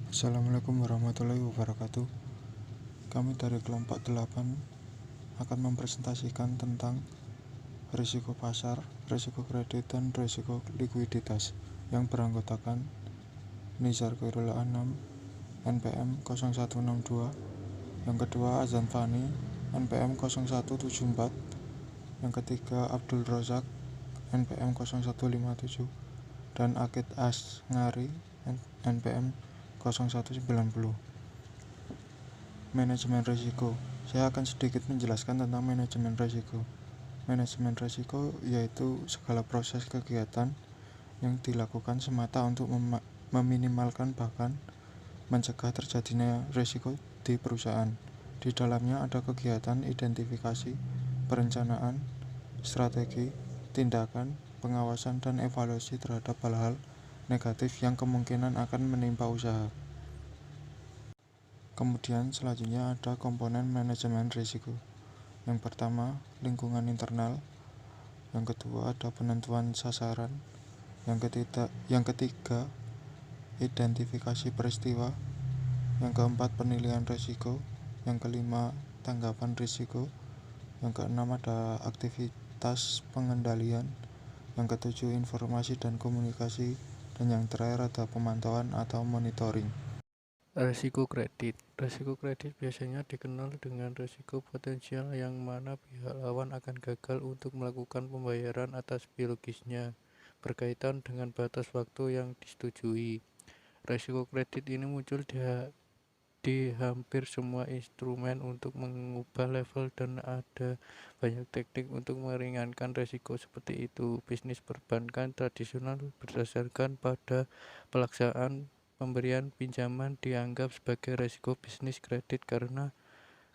Assalamualaikum warahmatullahi wabarakatuh. Kami dari kelompok 8 akan mempresentasikan tentang risiko pasar, risiko kredit, dan risiko likuiditas yang beranggotakan Nizar Khairul Anam, NPM 0162, yang kedua Azan Fani, NPM 0174, yang ketiga Abdul Rozak, NPM 0157, dan Akid Asngari, NPM 0190. Manajemen risiko. Saya akan sedikit menjelaskan tentang manajemen risiko. Manajemen risiko yaitu segala proses kegiatan yang dilakukan semata untuk meminimalkan bahkan mencegah terjadinya risiko di perusahaan. Di dalamnya ada kegiatan identifikasi, perencanaan, strategi, tindakan, pengawasan, dan evaluasi terhadap hal-hal negatif yang kemungkinan akan menimpa usaha. Kemudian selanjutnya ada komponen manajemen risiko. Yang pertama, lingkungan internal. Yang kedua, ada penentuan sasaran. Yang ketiga, identifikasi peristiwa. Yang keempat, penilaian risiko. Yang kelima, tanggapan risiko. Yang keenam, ada aktivitas pengendalian. Yang ketujuh, informasi dan komunikasi. Dan yang terakhir ada pemantauan atau monitoring. Risiko kredit. Risiko kredit biasanya dikenal dengan risiko potensial yang mana pihak lawan akan gagal untuk melakukan pembayaran atas biologisnya berkaitan dengan batas waktu yang disetujui. Risiko kredit ini muncul di hampir semua instrumen untuk mengubah level dan ada banyak teknik untuk meringankan risiko seperti itu. Bisnis perbankan tradisional berdasarkan pada pelaksanaan pemberian pinjaman dianggap sebagai risiko bisnis kredit karena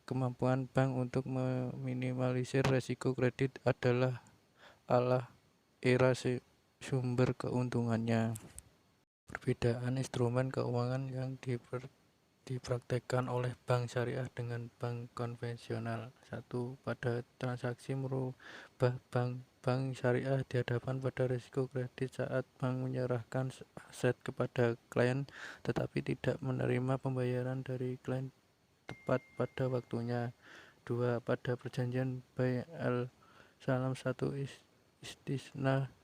kemampuan bank untuk meminimalisir risiko kredit adalah era sumber keuntungannya. Perbedaan instrumen keuangan yang dipraktekkan oleh bank syariah dengan bank konvensional. 1. Pada transaksi merubah bank syariah dihadapkan pada risiko kredit saat bank menyerahkan aset kepada klien tetapi tidak menerima pembayaran dari klien tepat pada waktunya. 2. Pada perjanjian buy al-salam 1 istisna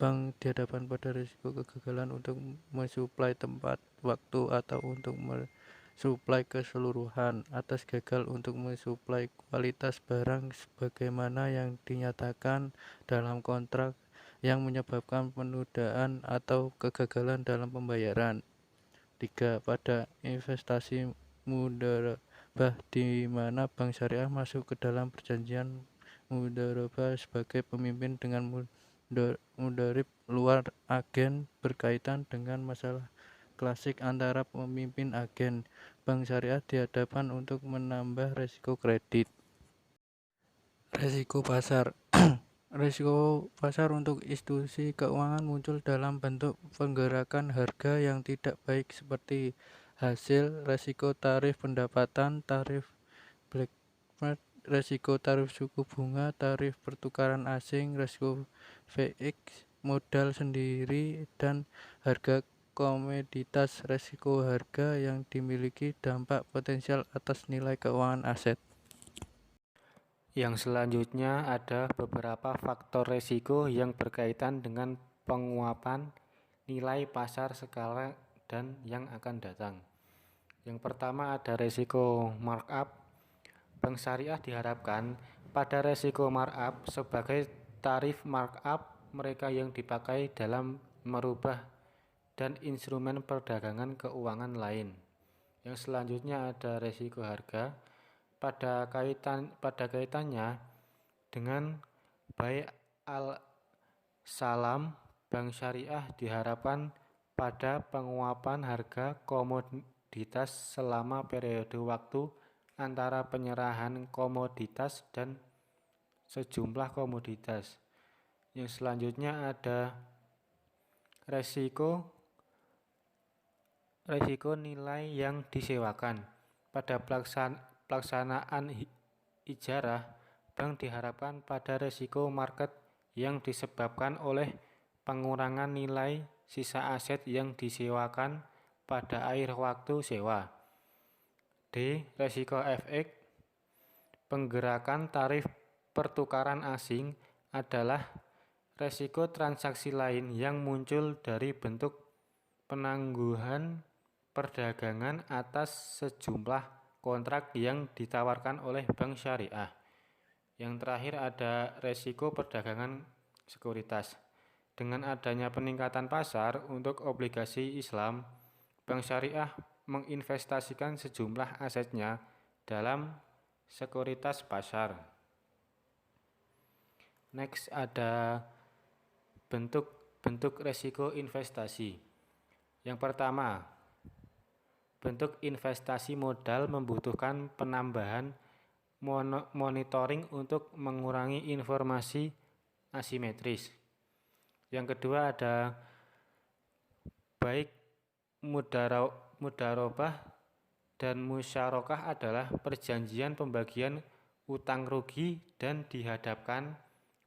bank dihadapkan pada risiko kegagalan untuk mensuplai tempat, waktu, atau untuk mensuplai keseluruhan atas gagal untuk mensuplai kualitas barang sebagaimana yang dinyatakan dalam kontrak yang menyebabkan penundaan atau kegagalan dalam pembayaran. 3. Pada investasi mudharabah di mana bank syariah masuk ke dalam perjanjian mudharabah sebagai pemimpin dengan mudharib luar agen berkaitan dengan masalah klasik antara pemimpin agen. Bank syariah dihadapkan untuk menambah risiko kredit. Risiko pasar. Risiko pasar untuk institusi keuangan muncul dalam bentuk penggerakan harga yang tidak baik seperti hasil risiko tarif pendapatan, tarif black market, risiko tarif suku bunga, tarif pertukaran asing, risiko FX, modal sendiri, dan harga komoditas. Risiko harga yang dimiliki dampak potensial atas nilai keuangan aset. Yang selanjutnya ada beberapa faktor risiko yang berkaitan dengan penguapan nilai pasar sekarang dan yang akan datang. Yang pertama ada risiko markup. Bank syariah diharapkan pada risiko markup sebagai tarif markup mereka yang dipakai dalam merubah dan instrumen perdagangan keuangan lain. Yang selanjutnya ada risiko harga. Pada kaitannya dengan buy al-salam, bank syariah diharapkan pada penguapan harga komoditas selama periode waktu antara penyerahan komoditas dan sejumlah komoditas. Yang selanjutnya ada resiko nilai yang disewakan. Pada pelaksanaan ijarah, bank diharapkan pada risiko market yang disebabkan oleh pengurangan nilai sisa aset yang disewakan pada akhir waktu sewa. D. Resiko FX. Penggerakan tarif pertukaran asing adalah resiko transaksi lain yang muncul dari bentuk penangguhan perdagangan atas sejumlah kontrak yang ditawarkan oleh bank syariah. Yang terakhir ada resiko perdagangan sekuritas. Dengan adanya peningkatan pasar untuk obligasi Islam, bank syariah menginvestasikan sejumlah asetnya dalam sekuritas pasar. Next ada bentuk resiko investasi. Yang pertama, bentuk investasi modal membutuhkan penambahan monitoring untuk mengurangi informasi asimetris. Yang kedua ada baik mudarobah dan musyarakah adalah perjanjian pembagian utang rugi dan dihadapkan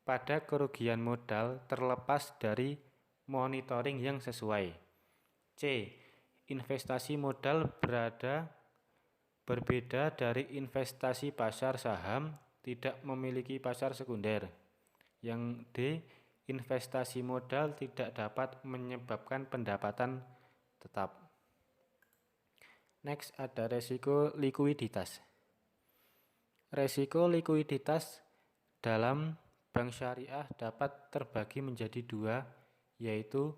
pada kerugian modal terlepas dari monitoring yang sesuai. C. Investasi modal berbeda dari investasi pasar saham, tidak memiliki pasar sekunder. Yang D. Investasi modal tidak dapat menyebabkan pendapatan tetap. Next ada resiko likuiditas. Resiko likuiditas dalam bank syariah dapat terbagi menjadi dua, yaitu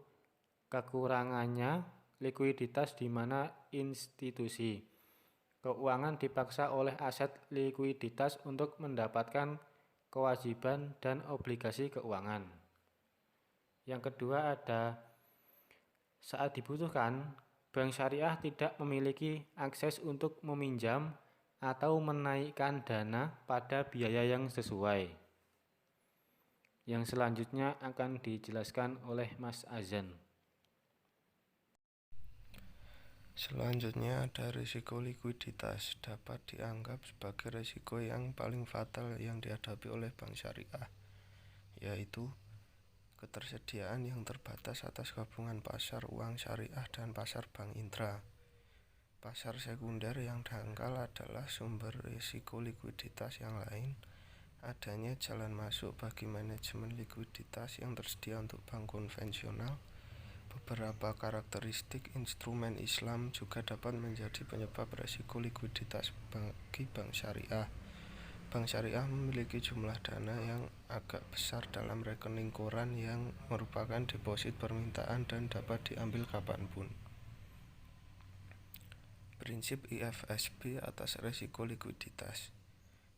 kekurangannya likuiditas di mana institusi keuangan dipaksa oleh aset likuiditas untuk mendapatkan kewajiban dan obligasi keuangan. Yang kedua ada saat dibutuhkan, bank syariah tidak memiliki akses untuk meminjam atau menaikkan dana pada biaya yang sesuai. Yang selanjutnya akan dijelaskan oleh Mas Azan. Selanjutnya ada risiko likuiditas, dapat dianggap sebagai risiko yang paling fatal yang dihadapi oleh bank syariah, yaitu ketersediaan yang terbatas atas gabungan pasar uang syariah dan pasar bank intra. Pasar sekunder yang dangkal adalah sumber risiko likuiditas yang lain. Adanya jalan masuk bagi manajemen likuiditas yang tersedia untuk bank konvensional. Beberapa karakteristik instrumen Islam juga dapat menjadi penyebab risiko likuiditas bagi bank syariah. Bank syariah memiliki jumlah dana yang agak besar dalam rekening koran yang merupakan deposit permintaan dan dapat diambil kapanpun. Prinsip IFSB atas risiko likuiditas.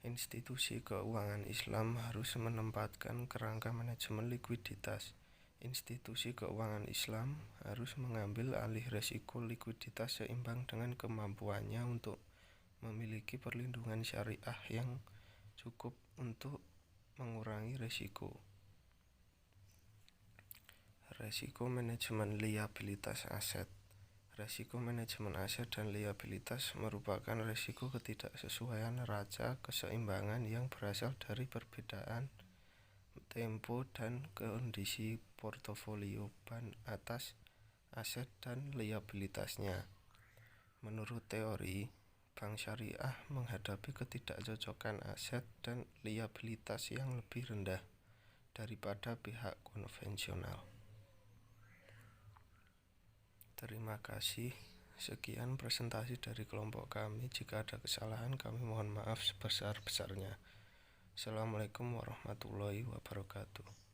Institusi keuangan Islam harus menempatkan kerangka manajemen likuiditas. Institusi keuangan Islam harus mengambil alih risiko likuiditas seimbang dengan kemampuannya untuk memiliki perlindungan syariah yang cukup untuk mengurangi risiko. Risiko manajemen liabilitas aset. Risiko manajemen aset dan liabilitas merupakan risiko ketidaksesuaian neraca keseimbangan yang berasal dari perbedaan tempo dan kondisi portofolio bank atas aset dan liabilitasnya. Menurut teori, bank syariah menghadapi ketidakcocokan aset dan liabilitas yang lebih rendah daripada pihak konvensional. Terima kasih. Sekian presentasi dari kelompok kami. Jika ada kesalahan, kami mohon maaf sebesar-besarnya. Assalamualaikum warahmatullahi wabarakatuh.